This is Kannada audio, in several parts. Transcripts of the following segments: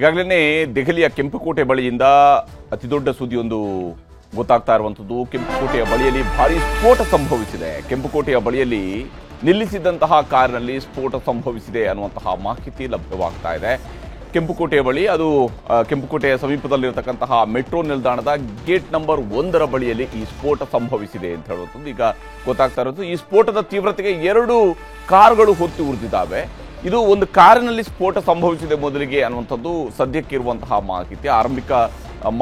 ಈಗಾಗಲೇ ದೆಹಲಿಯ ಕೆಂಪುಕೋಟೆ ಬಳಿಯಿಂದ ಅತಿದೊಡ್ಡ ಸುದ್ದಿಯೊಂದು ಗೊತ್ತಾಗ್ತಾ ಇರುವಂಥದ್ದು. ಕೆಂಪುಕೋಟೆಯ ಬಳಿಯಲ್ಲಿ ಭಾರೀ ಸ್ಫೋಟ ಸಂಭವಿಸಿದೆ. ಕೆಂಪುಕೋಟೆಯ ಬಳಿಯಲ್ಲಿ ನಿಲ್ಲಿಸಿದಂತಹ ಕಾರಿನಲ್ಲಿ ಸ್ಫೋಟ ಸಂಭವಿಸಿದೆ ಅನ್ನುವಂತಹ ಮಾಹಿತಿ ಲಭ್ಯವಾಗ್ತಾ ಇದೆ. ಕೆಂಪುಕೋಟೆಯ ಬಳಿ, ಅದು ಕೆಂಪುಕೋಟೆಯ ಸಮೀಪದಲ್ಲಿರತಕ್ಕಂತಹ ಮೆಟ್ರೋ ನಿಲ್ದಾಣದ ಗೇಟ್ ನಂಬರ್ 1 ಬಳಿಯಲ್ಲಿ ಈ ಸ್ಫೋಟ ಸಂಭವಿಸಿದೆ ಅಂತ ಹೇಳುವಂಥದ್ದು ಈಗ ಗೊತ್ತಾಗ್ತಾ ಇರೋದು. ಈ ಸ್ಫೋಟದ ತೀವ್ರತೆಗೆ 2 ಕಾರುಗಳು ಹೊತ್ತಿ ಉರಿದಿದ್ದಾವೆ. ಇದು ಒಂದು ಕಾರಿನಲ್ಲಿ ಸ್ಫೋಟ ಸಂಭವಿಸಿದೆ ಮೊದಲಿಗೆ ಅನ್ನುವಂಥದ್ದು ಸದ್ಯಕ್ಕಿರುವಂತಹ ಮಾಹಿತಿ. ಆರಂಭಿಕ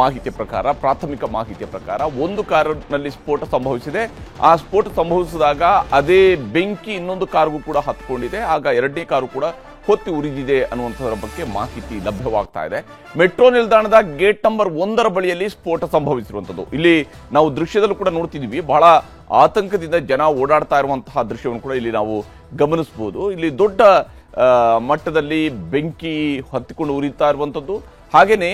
ಮಾಹಿತಿಯ ಪ್ರಕಾರ, ಪ್ರಾಥಮಿಕ ಮಾಹಿತಿಯ ಪ್ರಕಾರ ಒಂದು ಕಾರಿನಲ್ಲಿ ಸ್ಫೋಟ ಸಂಭವಿಸಿದೆ. ಆ ಸ್ಫೋಟ ಸಂಭವಿಸಿದಾಗ ಅದೇ ಬೆಂಕಿ ಇನ್ನೊಂದು ಕಾರಿಗೂ ಕೂಡ ಹತ್ಕೊಂಡಿದೆ. ಆಗ 2ನೇ ಕಾರು ಕೂಡ ಹೊತ್ತಿ ಉರಿದಿದೆ ಅನ್ನುವಂಥದ್ರ ಬಗ್ಗೆ ಮಾಹಿತಿ ಲಭ್ಯವಾಗ್ತಾ ಇದೆ. ಮೆಟ್ರೋ ನಿಲ್ದಾಣದ ಗೇಟ್ ನಂಬರ್ 1 ಬಳಿಯಲ್ಲಿ ಸ್ಫೋಟ ಸಂಭವಿಸಿರುವಂಥದ್ದು. ಇಲ್ಲಿ ನಾವು ದೃಶ್ಯದಲ್ಲೂ ಕೂಡ ನೋಡ್ತಿದ್ದೀವಿ, ಬಹಳ ಆತಂಕದಿಂದ ಜನ ಓಡಾಡ್ತಾ ಇರುವಂತಹ ದೃಶ್ಯವನ್ನು ಕೂಡ ಇಲ್ಲಿ ನಾವು ಗಮನಿಸಬಹುದು. ಇಲ್ಲಿ ದೊಡ್ಡ ಮಟ್ಟದಲ್ಲಿ ಬೆಂಕಿ ಹತ್ತಿಕೊಂಡು ಉರಿತಾ ಇರುವಂಥದ್ದು, ಹಾಗೇನೆ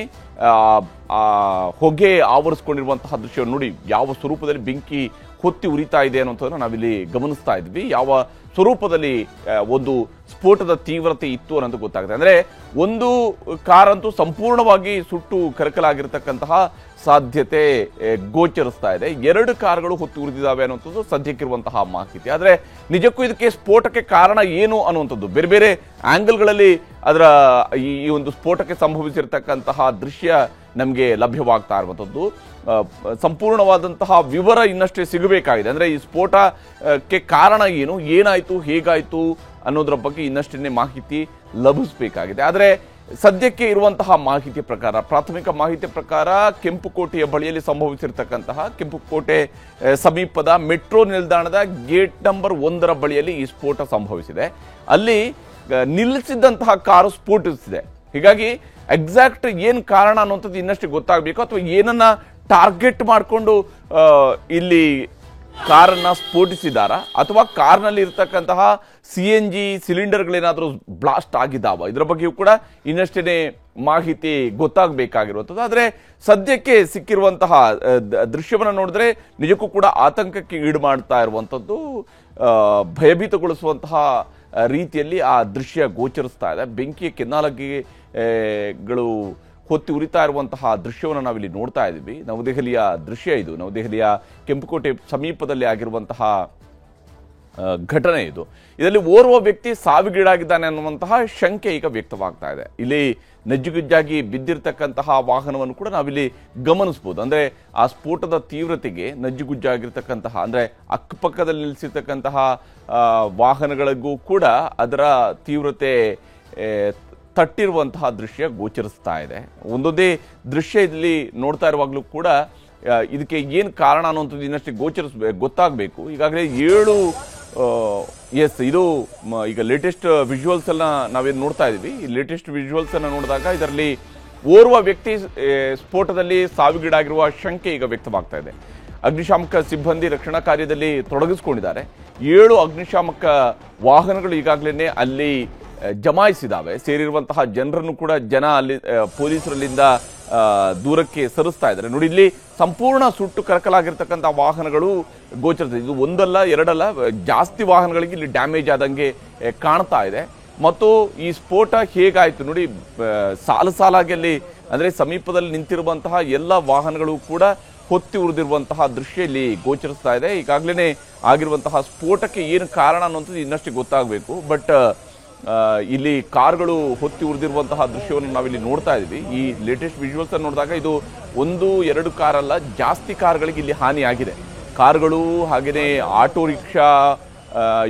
ಹೊಗೆ ಆವರಿಸ್ಕೊಂಡಿರುವಂತಹ ದೃಶ್ಯವನ್ನು ನೋಡಿ ಯಾವ ಸ್ವರೂಪದಲ್ಲಿ ಬೆಂಕಿ ಹೊತ್ತಿ ಉರಿತಾ ಇದೆ ಅನ್ನೋದನ್ನು ನಾವಿಲ್ಲಿ ಗಮನಿಸ್ತಾ ಇದ್ವಿ. ಯಾವ ಸ್ವರೂಪದಲ್ಲಿ ಒಂದು ಸ್ಫೋಟದ ತೀವ್ರತೆ ಇತ್ತು ಅನ್ನೋದು ಗೊತ್ತಾಗುತ್ತೆ. ಅಂದ್ರೆ ಒಂದು ಕಾರಂತೂ ಸಂಪೂರ್ಣವಾಗಿ ಸುಟ್ಟು ಕರಕಲಾಗಿರ್ತಕ್ಕಂತಹ ಸಾಧ್ಯತೆ ಗೋಚರಿಸ್ತಾ ಇದೆ. 2 ಕಾರುಗಳು ಹೊತ್ತಿ ಉರಿದಿದ್ದಾವೆ ಅನ್ನುವಂಥದ್ದು ಸದ್ಯಕ್ಕಿರುವಂತಹ ಮಾಹಿತಿ. ಆದರೆ ನಿಜಕ್ಕೂ ಇದಕ್ಕೆ ಸ್ಫೋಟಕ್ಕೆ ಕಾರಣ ಏನು ಅನ್ನುವಂಥದ್ದು ಬೇರೆ ಬೇರೆ ಆಂಗಲ್ಗಳಲ್ಲಿ ಅದರ ಈ ಒಂದು ಸ್ಫೋಟಕ್ಕೆ ಸಂಭವಿಸಿರ್ತಕ್ಕಂತಹ ದೃಶ್ಯ ನಮಗೆ ಲಭ್ಯವಾಗ್ತಾ ಇರುವಂಥದ್ದು. ಸಂಪೂರ್ಣವಾದಂತಹ ವಿವರ ಇನ್ನಷ್ಟೇ ಸಿಗಬೇಕಾಗಿದೆ. ಅಂದರೆ ಈ ಸ್ಫೋಟಕ್ಕೆ ಕಾರಣ ಏನು, ಏನಾಯಿತು, ಹೇಗಾಯಿತು ಅನ್ನೋದ್ರ ಬಗ್ಗೆ ಇನ್ನಷ್ಟೇ ಮಾಹಿತಿ ಲಭಿಸಬೇಕಾಗಿದೆ. ಆದರೆ ಸದ್ಯಕ್ಕೆ ಇರುವಂತಹ ಮಾಹಿತಿಯ ಪ್ರಕಾರ, ಪ್ರಾಥಮಿಕ ಮಾಹಿತಿಯ ಪ್ರಕಾರ, ಕೆಂಪುಕೋಟೆಯ ಬಳಿಯಲ್ಲಿ ಸಂಭವಿಸಿರ್ತಕ್ಕಂತಹ, ಕೆಂಪುಕೋಟೆ ಸಮೀಪದ ಮೆಟ್ರೋ ನಿಲ್ದಾಣದ ಗೇಟ್ ನಂಬರ್ 1 ಬಳಿಯಲ್ಲಿ ಈ ಸ್ಫೋಟ ಸಂಭವಿಸಿದೆ. ಅಲ್ಲಿ ನಿಲ್ಲಿಸಿದಂತಹ ಕಾರು ಸ್ಫೋಟಿಸಿದೆ. ಹೀಗಾಗಿ ಎಕ್ಸಾಕ್ಟ್ ಏನ್ ಕಾರಣ ಅನ್ನುವಂಥದ್ದು ಇನ್ನಷ್ಟು ಗೊತ್ತಾಗಬೇಕು. ಅಥವಾ ಏನನ್ನ ಟಾರ್ಗೆಟ್ ಮಾಡಿಕೊಂಡು ಇಲ್ಲಿ ಕಾರನ್ನ ಸ್ಫೋಟಿಸಿದಾರಾ, ಅಥವಾ ಕಾರ್ನಲ್ಲಿ ಇರ್ತಕ್ಕಂತಹ CNG ಸಿಲಿಂಡರ್ಗಳೇನಾದರೂ ಬ್ಲಾಸ್ಟ್ ಆಗಿದ್ದಾವ, ಇದರ ಬಗ್ಗೆಯೂ ಕೂಡ ಇನ್ನಷ್ಟೇ ಮಾಹಿತಿ ಗೊತ್ತಾಗಬೇಕಾಗಿರುವಂಥದ್ದು. ಆದರೆ ಸದ್ಯಕ್ಕೆ ಸಿಕ್ಕಿರುವಂತಹ ದೃಶ್ಯವನ್ನು ನೋಡಿದ್ರೆ ನಿಜಕ್ಕೂ ಕೂಡ ಆತಂಕಕ್ಕೆ ಈಡು ಮಾಡ್ತಾ ಇರುವಂಥದ್ದು, ಭಯಭೀತಗೊಳಿಸುವಂತಹ ರೀತಿಯಲ್ಲಿ ಆ ದೃಶ್ಯ ಗೋಚರಿಸ್ತಾ ಇದೆ. ಬೆಂಕಿಯ ಕೆನ್ನಾಲಗೆಗಳು ಹೊತ್ತಿ ಉರಿತಾ ಇರುವಂತಹ ದೃಶ್ಯವನ್ನು ನಾವಿಲ್ಲಿ ನೋಡ್ತಾ ಇದ್ದೀವಿ. ನವದೆಹಲಿಯ ದೃಶ್ಯ ಇದು. ನವದೆಹಲಿಯ ಕೆಂಪುಕೋಟೆ ಸಮೀಪದಲ್ಲಿ ಆಗಿರುವಂತಹ ಘಟನೆ ಇದು. ಇದರಲ್ಲಿ ಓರ್ವ ವ್ಯಕ್ತಿ ಸಾವಿಗೀಡಾಗಿದ್ದಾನೆ ಅನ್ನುವಂತಹ ಶಂಕೆ ಈಗ ವ್ಯಕ್ತವಾಗ್ತಾ ಇದೆ. ಇಲ್ಲಿ ನಜ್ಜುಗುಜ್ಜಾಗಿ ಬಿದ್ದಿರ್ತಕ್ಕಂತಹ ವಾಹನವನ್ನು ಕೂಡ ನಾವಿಲ್ಲಿ ಗಮನಿಸಬಹುದು. ಅಂದ್ರೆ ಆ ಸ್ಫೋಟದ ತೀವ್ರತೆಗೆ ನಜ್ಜುಗುಜ್ಜಾಗಿರ್ತಕ್ಕಂತಹ, ಅಂದ್ರೆ ಅಕ್ಕಪಕ್ಕದಲ್ಲಿ ನಿಲ್ಲಿಸಿರ್ತಕ್ಕಂತಹ ವಾಹನಗಳಿಗೂ ಕೂಡ ಅದರ ತೀವ್ರತೆ ತಟ್ಟಿರುವಂತಹ ದೃಶ್ಯ ಗೋಚರಿಸ್ತಾ ಇದೆ. ಒಂದೊಂದೇ ದೃಶ್ಯ ಇಲ್ಲಿ ನೋಡ್ತಾ ಇರುವಾಗಲೂ ಕೂಡ ಇದಕ್ಕೆ ಏನು ಕಾರಣ ಅನ್ನುವಂಥದ್ದು ಇನ್ನಷ್ಟು ಗೊತ್ತಾಗಬೇಕು. ಈಗಾಗಲೇ 7 ಇದು ಈಗ ಲೇಟೆಸ್ಟ್ ವಿಜುವಲ್ಸ್ ಅನ್ನ ನಾವೇನು ನೋಡ್ತಾ ಇದ್ದೀವಿ. ಈ ಲೇಟೆಸ್ಟ್ ವಿಜುವಲ್ಸ್ ಅನ್ನ ನೋಡಿದಾಗ ಇದರಲ್ಲಿ ಓರ್ವ ವ್ಯಕ್ತಿ ಸ್ಫೋಟದಲ್ಲಿ ಸಾವಿಗೀಡಾಗಿರುವ ಶಂಕೆ ಈಗ ವ್ಯಕ್ತವಾಗ್ತಾ ಇದೆ. ಅಗ್ನಿಶಾಮಕ ಸಿಬ್ಬಂದಿ ರಕ್ಷಣಾ ಕಾರ್ಯದಲ್ಲಿ ತೊಡಗಿಸಿಕೊಂಡಿದ್ದಾರೆ. 7 ಅಗ್ನಿಶಾಮಕ ವಾಹನಗಳು ಈಗಾಗಲೇ ಅಲ್ಲಿ ಜಮಾಯಿಸಿದಾವೆ. ಸೇರಿರುವಂತಹ ಜನರನ್ನು ಕೂಡ ಜನ ಅಲ್ಲಿ ಪೊಲೀಸರಲ್ಲಿಂದ ದೂರಕ್ಕೆ ಸರಿಸ್ತಾ ಇದ್ದಾರೆ. ನೋಡಿ, ಇಲ್ಲಿ ಸಂಪೂರ್ಣ ಸುಟ್ಟು ಕರಕಲಾಗಿರ್ತಕ್ಕಂಥ ವಾಹನಗಳು ಗೋಚರಿಸಿದೆ. ಇದು ಒಂದಲ್ಲ, 2 ಜಾಸ್ತಿ ವಾಹನಗಳಿಗೆ ಇಲ್ಲಿ ಡ್ಯಾಮೇಜ್ ಆದಂಗೆ ಕಾಣ್ತಾ ಇದೆ. ಮತ್ತು ಈ ಸ್ಫೋಟ ಹೇಗಾಯಿತು ನೋಡಿ, ಸಾಲಾಗಿ ಅಲ್ಲಿ ಅಂದ್ರೆ ಸಮೀಪದಲ್ಲಿ ನಿಂತಿರುವಂತಹ ಎಲ್ಲ ವಾಹನಗಳು ಕೂಡ ಹೊತ್ತಿ ಉರಿದಿರುವಂತಹ ದೃಶ್ಯ ಇಲ್ಲಿ ಗೋಚರಿಸ್ತಾ ಇದೆ. ಈಗಾಗಲೇ ಆಗಿರುವಂತಹ ಸ್ಫೋಟಕ್ಕೆ ಏನು ಕಾರಣ ಅನ್ನುವಂಥದ್ದು ಇನ್ನಷ್ಟು ಗೊತ್ತಾಗಬೇಕು. ಬಟ್ ಇಲ್ಲಿ ಕಾರುಗಳು ಹೊತ್ತಿ ಉರಿದಿರುವಂತಹ ದೃಶ್ಯವನ್ನು ನಾವಿಲ್ಲಿ ನೋಡ್ತಾ ಇದ್ವಿ. ಈ ಲೇಟೆಸ್ಟ್ ವಿಜುವಲ್ಸ್ ಅನ್ನು ನೋಡಿದಾಗ ಇದು 1-2 ಕಾರಲ್ಲ, ಜಾಸ್ತಿ ಕಾರುಗಳಿಗೆ ಇಲ್ಲಿ ಹಾನಿಯಾಗಿದೆ. ಕಾರುಗಳು, ಹಾಗೆಯೇ ಆಟೋ ರಿಕ್ಷಾ,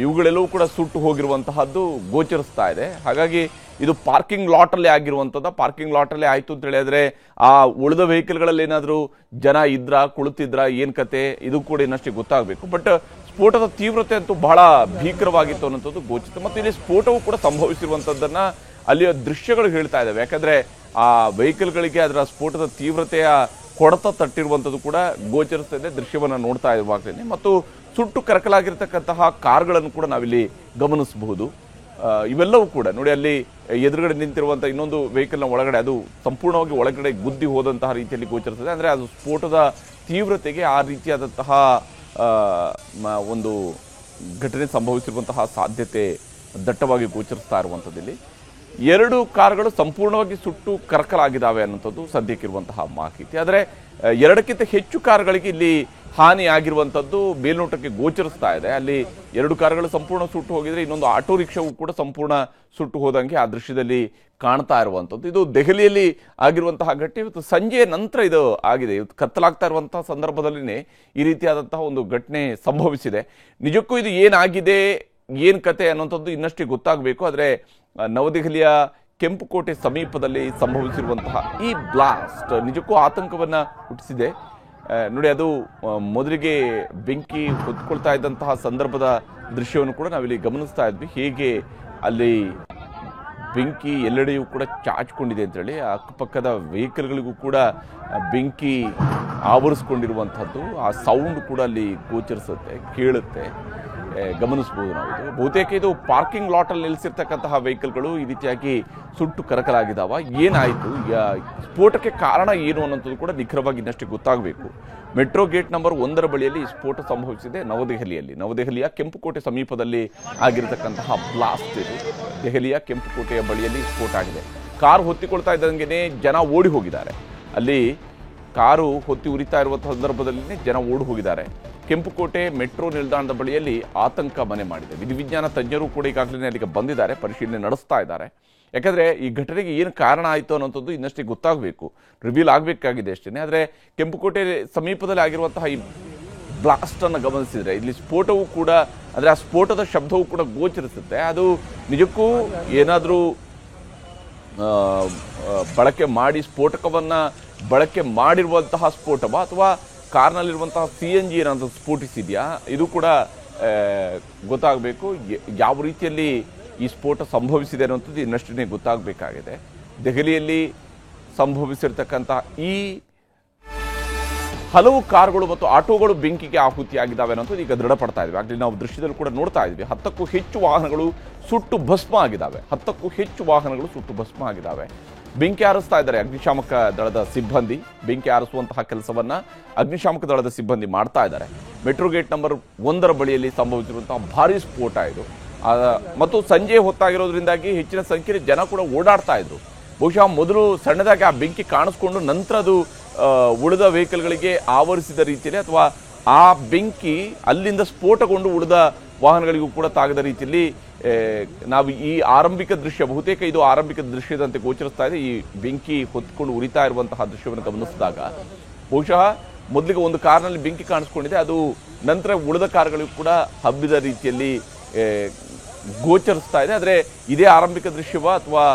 ಇವುಗಳೆಲ್ಲವೂ ಕೂಡ ಸುಟ್ಟು ಹೋಗಿರುವಂತಹದ್ದು ಗೋಚರಿಸ್ತಾ ಇದೆ. ಹಾಗಾಗಿ ಇದು ಪಾರ್ಕಿಂಗ್ ಲಾಟಲ್ಲೇ ಆಗಿರುವಂಥದ್ದು. ಪಾರ್ಕಿಂಗ್ ಲಾಟಲ್ಲೇ ಆಯಿತು ಅಂತ ಹೇಳಿದ್ರೆ ಆ ಉಳಿದ ವೆಹಿಕಲ್ಗಳಲ್ಲಿ ಏನಾದರೂ ಜನ ಇದ್ರ, ಕುಳಿತಿದ್ರ, ಏನ್ ಕತೆ, ಇದು ಕೂಡ ಇನ್ನಷ್ಟೇ ಗೊತ್ತಾಗಬೇಕು. ಬಟ್ ಸ್ಫೋಟದ ತೀವ್ರತೆ ಅಂತೂ ಬಹಳ ಭೀಕರವಾಗಿತ್ತು ಅನ್ನೋಂಥದ್ದು ಗೋಚರಿತ. ಮತ್ತು ಇಲ್ಲಿ ಸ್ಫೋಟವು ಕೂಡ ಸಂಭವಿಸಿರುವಂಥದ್ದನ್ನ ಅಲ್ಲಿಯ ದೃಶ್ಯಗಳು ಹೇಳ್ತಾ ಇದ್ದಾವೆ. ಯಾಕಂದ್ರೆ ಆ ವೆಹಿಕಲ್ಗಳಿಗೆ ಅದರ ಸ್ಫೋಟದ ತೀವ್ರತೆಯ ಹೊಡೆತ ತಟ್ಟಿರುವಂಥದ್ದು ಕೂಡ ಗೋಚರಿಸ್ತಾ ಇದೆ ದೃಶ್ಯವನ್ನು ನೋಡ್ತಾ ಇರುವಾಗಲೇ. ಮತ್ತು ಸುಟ್ಟು ಕರಕಲಾಗಿರ್ತಕ್ಕಂತಹ ಕಾರುಗಳನ್ನು ಕೂಡ ನಾವಿಲ್ಲಿ ಗಮನಿಸಬಹುದು. ಇವೆಲ್ಲವೂ ಕೂಡ ನೋಡಿ, ಅಲ್ಲಿ ಎದುರುಗಡೆ ನಿಂತಿರುವಂತಹ ಇನ್ನೊಂದು ವೆಹಿಕಲ್ನ ಒಳಗಡೆ ಅದು ಸಂಪೂರ್ಣವಾಗಿ ಒಳಗಡೆ ಗುದ್ದಿ ಹೋದಂತಹ ರೀತಿಯಲ್ಲಿ ಗೋಚರಿಸ್ತದೆ. ಅಂದ್ರೆ ಅದು ಸ್ಫೋಟದ ತೀವ್ರತೆಗೆ ಆ ರೀತಿಯಾದಂತಹ ಒಂದು ಘಟನೆ ಸಂಭವಿಸಿರುವಂತಹ ಸಾಧ್ಯತೆ ದಟ್ಟವಾಗಿ ಗೋಚರಿಸ್ತಾ ಇರುವಂಥದ್ದು. ಇಲ್ಲಿ 2 ಕಾರುಗಳು ಸಂಪೂರ್ಣವಾಗಿ ಸುಟ್ಟು ಕರಕಲಾಗಿದ್ದಾವೆ ಅನ್ನೋಂಥದ್ದು ಸದ್ಯಕ್ಕಿರುವಂತಹ ಮಾಹಿತಿ. ಆದರೆ 2ಕ್ಕಿಂತ ಹೆಚ್ಚು ಕಾರುಗಳಿಗೆ ಇಲ್ಲಿ ಹಾನಿ ಆಗಿರುವಂಥದ್ದು ಮೇಲ್ನೋಟಕ್ಕೆ ಗೋಚರಿಸ್ತಾ ಇದೆ. ಅಲ್ಲಿ 2 ಕಾರುಗಳು ಸಂಪೂರ್ಣ ಸುಟ್ಟು ಹೋಗಿದ್ರೆ ಇನ್ನೊಂದು ಆಟೋ ರಿಕ್ಷಾವು ಕೂಡ ಸಂಪೂರ್ಣ ಸುಟ್ಟು ಹೋದಂಗೆ ಆ ದೃಶ್ಯದಲ್ಲಿ ಕಾಣ್ತಾ ಇರುವಂಥದ್ದು. ಇದು ದೆಹಲಿಯಲ್ಲಿ ಆಗಿರುವಂತಹ ಘಟನೆ. ಇವತ್ತು ಸಂಜೆಯ ನಂತರ ಇದು ಆಗಿದೆ. ಇವತ್ತು ಕತ್ತಲಾಗ್ತಾ ಇರುವಂತಹ ಸಂದರ್ಭದಲ್ಲಿನೇ ಈ ರೀತಿಯಾದಂತಹ ಒಂದು ಘಟನೆ ಸಂಭವಿಸಿದೆ. ನಿಜಕ್ಕೂ ಇದು ಏನಾಗಿದೆ, ಏನ್ ಕತೆ ಅನ್ನುವಂಥದ್ದು ಇನ್ನಷ್ಟೇ ಗೊತ್ತಾಗಬೇಕು. ಆದರೆ ನವದೆಹಲಿಯ ಕೆಂಪುಕೋಟೆ ಸಮೀಪದಲ್ಲಿ ಸಂಭವಿಸಿರುವಂತಹ ಈ ಬ್ಲಾಸ್ಟ್ ನಿಜಕ್ಕೂ ಆತಂಕವನ್ನ ಹುಟ್ಟಿಸಿದೆ. ನೋಡಿ, ಅದು ಮೊದಲಿಗೆ ಬೆಂಕಿ ಹೊತ್ಕೊಳ್ತಾ ಇದ್ದಂತಹ ಸಂದರ್ಭದ ದೃಶ್ಯವನ್ನು ಕೂಡ ನಾವಿಲ್ಲಿ ಗಮನಿಸ್ತಾ ಇದ್ವಿ. ಹೇಗೆ ಅಲ್ಲಿ ಬೆಂಕಿ ಎಲ್ಲೆಡೆಯೂ ಕೂಡ ಚಾಚಿಕೊಂಡಿದೆ ಅಂತೇಳಿ ಅಕ್ಕಪಕ್ಕದ ವೆಹಿಕಲ್ಗಳಿಗೂ ಕೂಡ ಬೆಂಕಿ ಆವರಿಸ್ಕೊಂಡಿರುವಂಥದ್ದು. ಆ ಸೌಂಡ್ ಕೂಡ ಅಲ್ಲಿ ಗೋಚರಿಸುತ್ತೆ, ಕೇಳುತ್ತೆ, ಗಮನಿಸಬಹುದು ನಾವು. ಇದು ಬಹುತೇಕ ಇದು ಪಾರ್ಕಿಂಗ್ ಲಾಟಲ್ಲಿ ನಿಲ್ಲಿಸಿರ್ತಕ್ಕಂತಹ ವೆಹಿಕಲ್ಗಳು ಈ ರೀತಿಯಾಗಿ ಸುಟ್ಟು ಕರಕಲಾಗಿದ್ದಾವ. ಏನಾಯಿತು, ಸ್ಫೋಟಕ್ಕೆ ಕಾರಣ ಏನು ಅನ್ನೋಂಥದ್ದು ಕೂಡ ನಿಖರವಾಗಿ ಇನ್ನಷ್ಟೇ ಗೊತ್ತಾಗಬೇಕು. ಮೆಟ್ರೋ ಗೇಟ್ ನಂಬರ್ 1 ಬಳಿಯಲ್ಲಿ ಸ್ಫೋಟ ಸಂಭವಿಸಿದೆ ನವದೆಹಲಿಯ ಕೆಂಪುಕೋಟೆ ಸಮೀಪದಲ್ಲಿ ಆಗಿರತಕ್ಕಂತಹ ಬ್ಲಾಸ್ಟ್ ಇದು. ದೆಹಲಿಯ ಕೆಂಪುಕೋಟೆಯ ಬಳಿಯಲ್ಲಿ ಸ್ಫೋಟ ಆಗಿದೆ. ಕಾರು ಹೊತ್ತಿಕೊಳ್ತಾ ಇದ್ದಂಗೆನೆ ಜನ ಓಡಿ ಹೋಗಿದ್ದಾರೆ. ಅಲ್ಲಿ ಕಾರು ಹೊತ್ತಿ ಉರಿತಾ ಇರುವಂತಹ ಸಂದರ್ಭದಲ್ಲಿ ಜನ ಓಡಿ ಹೋಗಿದ್ದಾರೆ. ಕೆಂಪುಕೋಟೆ ಮೆಟ್ರೋ ನಿಲ್ದಾಣದ ಬಳಿಯಲ್ಲಿ ಆತಂಕ ಮನೆ ಮಾಡಿದೆ. ವಿಧಿವಿಜ್ಞಾನ ತಜ್ಞರು ಕೂಡ ಈಗಾಗಲೇ ಅಲ್ಲಿಗೆ ಬಂದಿದ್ದಾರೆ, ಪರಿಶೀಲನೆ ನಡೆಸ್ತಾ ಇದ್ದಾರೆ. ಯಾಕಂದರೆ ಈ ಘಟನೆಗೆ ಏನು ಕಾರಣ ಆಯಿತು ಅನ್ನೋಂಥದ್ದು ಇನ್ನಷ್ಟೇ ಗೊತ್ತಾಗಬೇಕು, ರಿವೀಲ್ ಆಗಬೇಕಾಗಿದೆ ಅಷ್ಟೇ. ಆದರೆ ಕೆಂಪುಕೋಟೆ ಸಮೀಪದಲ್ಲಿ ಆಗಿರುವಂತಹ ಈ ಬ್ಲಾಸ್ಟನ್ನು ಗಮನಿಸಿದರೆ ಇಲ್ಲಿ ಸ್ಫೋಟವೂ ಕೂಡ, ಅಂದರೆ ಆ ಸ್ಫೋಟದ ಶಬ್ದವೂ ಕೂಡ ಗೋಚರಿಸುತ್ತೆ. ಅದು ನಿಜಕ್ಕೂ ಏನಾದರೂ ಬಳಕೆ ಮಾಡಿ ಸ್ಫೋಟಕವನ್ನು ಬಳಕೆ ಮಾಡಿರುವಂತಹ ಸ್ಫೋಟವ ಅಥವಾ ಕಾರ್ನಲ್ಲಿರುವಂತಹ CNG ಏನಾದರೂ ಸ್ಫೋಟಿಸಿದೆಯಾ, ಇದು ಕೂಡ ಗೊತ್ತಾಗಬೇಕು. ಯಾವ ರೀತಿಯಲ್ಲಿ ಈ ಸ್ಫೋಟ ಸಂಭವಿಸಿದೆ ಅನ್ನೋಂಥದ್ದು ಇನ್ನಷ್ಟೇ ಗೊತ್ತಾಗಬೇಕಾಗಿದೆ. ದೆಹಲಿಯಲ್ಲಿ ಸಂಭವಿಸಿರ್ತಕ್ಕಂಥ ಈ ಹಲವು ಕಾರುಗಳು ಮತ್ತು ಆಟೋಗಳು ಬೆಂಕಿಗೆ ಆಹುತಿಯಾಗಿದ್ದಾವೆ ಅನ್ನೋದು ಈಗ ದೃಢಪಡ್ತಾ ಇದ್ವಿ. ಆಗಲಿ ನಾವು ದೃಶ್ಯದಲ್ಲಿ ಕೂಡ ನೋಡ್ತಾ ಇದ್ವಿ. 10ಕ್ಕೂ ಹೆಚ್ಚು ವಾಹನಗಳು ಸುಟ್ಟು ಭಸ್ಮ ಆಗಿದ್ದಾವೆ. ಬೆಂಕಿ ಆರಿಸ್ತಾ ಇದ್ದಾರೆ ಅಗ್ನಿಶಾಮಕ ದಳದ ಸಿಬ್ಬಂದಿ. ಬೆಂಕಿ ಆರಿಸುವಂತಹ ಕೆಲಸವನ್ನ ಅಗ್ನಿಶಾಮಕ ದಳದ ಸಿಬ್ಬಂದಿ ಮಾಡ್ತಾ ಇದ್ದಾರೆ. ಮೆಟ್ರೋ ಗೇಟ್ ನಂಬರ್ 1 ಬಳಿಯಲ್ಲಿ ಸಂಭವಿಸಿರುವಂತಹ ಭಾರೀ ಸ್ಫೋಟ ಇದು. ಮತ್ತು ಸಂಜೆ ಹೊತ್ತಾಗಿರೋದ್ರಿಂದಾಗಿ ಹೆಚ್ಚಿನ ಸಂಖ್ಯೆಯಲ್ಲಿ ಜನ ಕೂಡ ಓಡಾಡ್ತಾ ಇದ್ರು. ಬಹುಶಃ ಮೊದಲು ಸಣ್ಣದಾಗಿ ಆ ಬೆಂಕಿ ಕಾಣಿಸ್ಕೊಂಡು ನಂತರ ಅದು ಉಳಿದ ವೆಹಿಕಲ್ಗಳಿಗೆ ಆವರಿಸಿದ ರೀತಿಯಲ್ಲಿ ಅಥವಾ ಆ ಬೆಂಕಿ ಅಲ್ಲಿಂದ ಸ್ಫೋಟಗೊಂಡು ಉಳಿದ ವಾಹನಗಳಿಗೂ ಕೂಡ ತಾಗದ ರೀತಿಯಲ್ಲಿ ನಾವು ಈ ಆರಂಭಿಕ ದೃಶ್ಯ, ಬಹುತೇಕ ಇದು ಆರಂಭಿಕ ದೃಶ್ಯದಂತೆ ಗೋಚರಿಸ್ತಾ ಇದೆ. ಈ ಬೆಂಕಿ ಹೊತ್ಕೊಂಡು ಉರಿತಾ ಇರುವಂತಹ ದೃಶ್ಯವನ್ನು ಗಮನಿಸಿದಾಗ ಬಹುಶಃ ಮೊದಲಿಗೆ ಒಂದು ಕಾರ್ನಲ್ಲಿ ಬೆಂಕಿ ಕಾಣಿಸ್ಕೊಂಡಿದೆ, ಅದು ನಂತರ ಉಳಿದ ಕಾರ್ಗಳಿಗೂ ಕೂಡ ಹಬ್ಬಿದ ರೀತಿಯಲ್ಲಿ ಗೋಚರಿಸ್ತಾ ಇದೆ. ಆದರೆ ಇದೇ ಆರಂಭಿಕ ದೃಶ್ಯವ ಅಥವಾ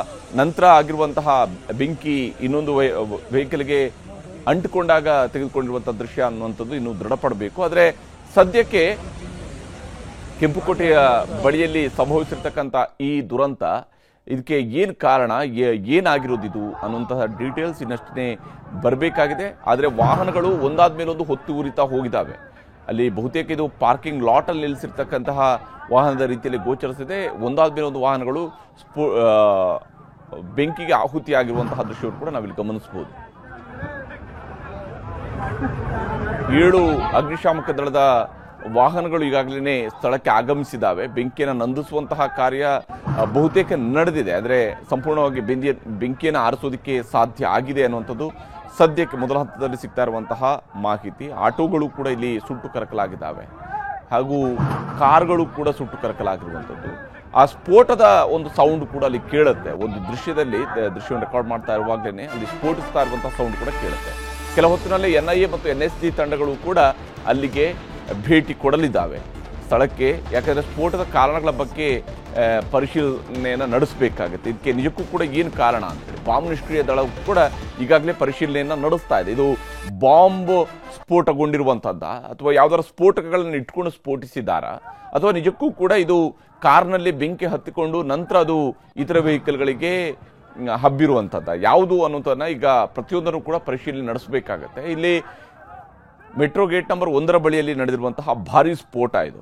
ನಂತರ ಆಗಿರುವಂತಹ ಬೆಂಕಿ ಇನ್ನೊಂದು ವೆಹಿಕಲ್ಗೆ ಅಂಟಿಕೊಂಡಾಗ ತೆಗೆದುಕೊಂಡಿರುವಂತಹ ದೃಶ್ಯ ಅನ್ನುವಂಥದ್ದು ಇನ್ನೂ ದೃಢಪಡಬೇಕು. ಆದರೆ ಸದ್ಯಕ್ಕೆ ಕೆಂಪುಕೋಟೆಯ ಬಳಿಯಲ್ಲಿ ಸಂಭವಿಸಿರ್ತಕ್ಕಂಥ ಈ ದುರಂತ, ಇದಕ್ಕೆ ಏನು ಕಾರಣ, ಏನಾಗಿರೋದಿದು ಅನ್ನುವಂತಹ ಡೀಟೇಲ್ಸ್ ಇನ್ನಷ್ಟೇ ಬರಬೇಕಾಗಿದೆ. ಆದರೆ ವಾಹನಗಳು ಒಂದಾದ ಮೇಲೊಂದು ಹೊತ್ತು ಉರಿತಾ ಹೋಗಿದ್ದಾವೆ. ಅಲ್ಲಿ ಬಹುತೇಕ ಇದು ಪಾರ್ಕಿಂಗ್ ಲಾಟಲ್ಲಿ ನಿಲ್ಲಿಸಿರ್ತಕ್ಕಂತಹ ವಾಹನದ ರೀತಿಯಲ್ಲಿ ಗೋಚರಿಸಿದೆ. ಒಂದಾದ ಮೇಲೊಂದು ವಾಹನಗಳು ಬೆಂಕಿಗೆ ಆಹುತಿಯಾಗಿರುವಂತಹ ದೃಶ್ಯವನ್ನು ಕೂಡ ನಾವಿಲ್ಲಿ ಗಮನಿಸಬಹುದು. 7 ಅಗ್ನಿಶಾಮಕ ದಳದ ವಾಹನಗಳು ಈಗಾಗಲೇ ಸ್ಥಳಕ್ಕೆ ಆಗಮಿಸಿದ್ದಾವೆ. ಬೆಂಕಿಯನ್ನು ನಂದಿಸುವಂತಹ ಕಾರ್ಯ ಬಹುತೇಕ ನಡೆದಿದೆ. ಆದರೆ ಸಂಪೂರ್ಣವಾಗಿ ಬೆಂಕಿಯನ್ನು ಆರಿಸೋದಕ್ಕೆ ಸಾಧ್ಯ ಆಗಿದೆ ಅನ್ನುವಂಥದ್ದು ಸದ್ಯಕ್ಕೆ ಮೊದಲ ಹಂತದಲ್ಲಿ ಸಿಗ್ತಾ ಇರುವಂತಹ ಮಾಹಿತಿ. ಆಟೋಗಳು ಕೂಡ ಇಲ್ಲಿ ಸುಟ್ಟು ಕರಕಲಾಗಿದ್ದಾವೆ, ಹಾಗೂ ಕಾರ್ಗಳು ಕೂಡ ಸುಟ್ಟು ಕರಕಲಾಗಿರುವಂಥದ್ದು. ಆ ಸ್ಫೋಟದ ಒಂದು ಸೌಂಡ್ ಕೂಡ ಅಲ್ಲಿ ಕೇಳುತ್ತೆ. ಒಂದು ದೃಶ್ಯವನ್ನು ರೆಕಾರ್ಡ್ ಮಾಡ್ತಾ ಇರುವಾಗಲೇ ಅಲ್ಲಿ ಸ್ಫೋಟಿಸ್ತಾ ಇರುವಂತಹ ಸೌಂಡ್ ಕೂಡ ಕೇಳುತ್ತೆ. ಕೆಲ ಹೊತ್ತಿನಲ್ಲಿ NIA ಮತ್ತು NSG ತಂಡಗಳು ಕೂಡ ಅಲ್ಲಿಗೆ ಭೇಟಿ ಕೊಡಲಿದ್ದಾವೆ ಸ್ಥಳಕ್ಕೆ. ಯಾಕಂದರೆ ಸ್ಫೋಟದ ಕಾರಣಗಳ ಬಗ್ಗೆ ಪರಿಶೀಲನೆಯನ್ನು ನಡೆಸಬೇಕಾಗುತ್ತೆ. ಇದಕ್ಕೆ ನಿಜಕ್ಕೂ ಕೂಡ ಏನು ಕಾರಣ ಅಂತೇಳಿ ಬಾಂಬ್ ನಿಷ್ಕ್ರಿಯ ದಳ ಕೂಡ ಈಗಾಗಲೇ ಪರಿಶೀಲನೆಯನ್ನು ನಡೆಸ್ತಾ ಇದೆ. ಇದು ಬಾಂಬ್ ಸ್ಫೋಟಗೊಂಡಿರುವಂಥದ್ದ ಅಥವಾ ಯಾವುದಾದ್ರು ಸ್ಫೋಟಕಗಳನ್ನು ಇಟ್ಕೊಂಡು ಸ್ಫೋಟಿಸಿದಾರಾ ಅಥವಾ ನಿಜಕ್ಕೂ ಕೂಡ ಇದು ಕಾರ್ನಲ್ಲಿ ಬೆಂಕಿ ಹತ್ತಿಕೊಂಡು ನಂತರ ಅದು ಇತರ ವೆಹಿಕಲ್ಗಳಿಗೆ ಹಬ್ಬಿರುವಂಥದ್ದ, ಯಾವುದು ಅನ್ನೋದನ್ನ ಈಗ ಪ್ರತಿಯೊಂದನ್ನು ಕೂಡ ಪರಿಶೀಲನೆ ನಡೆಸಬೇಕಾಗತ್ತೆ. ಇಲ್ಲಿ ಮೆಟ್ರೋ ಗೇಟ್ ನಂಬರ್ 1 ಬಳಿಯಲ್ಲಿ ನಡೆದಿರುವಂತಹ ಭಾರೀ ಸ್ಫೋಟ ಇದು.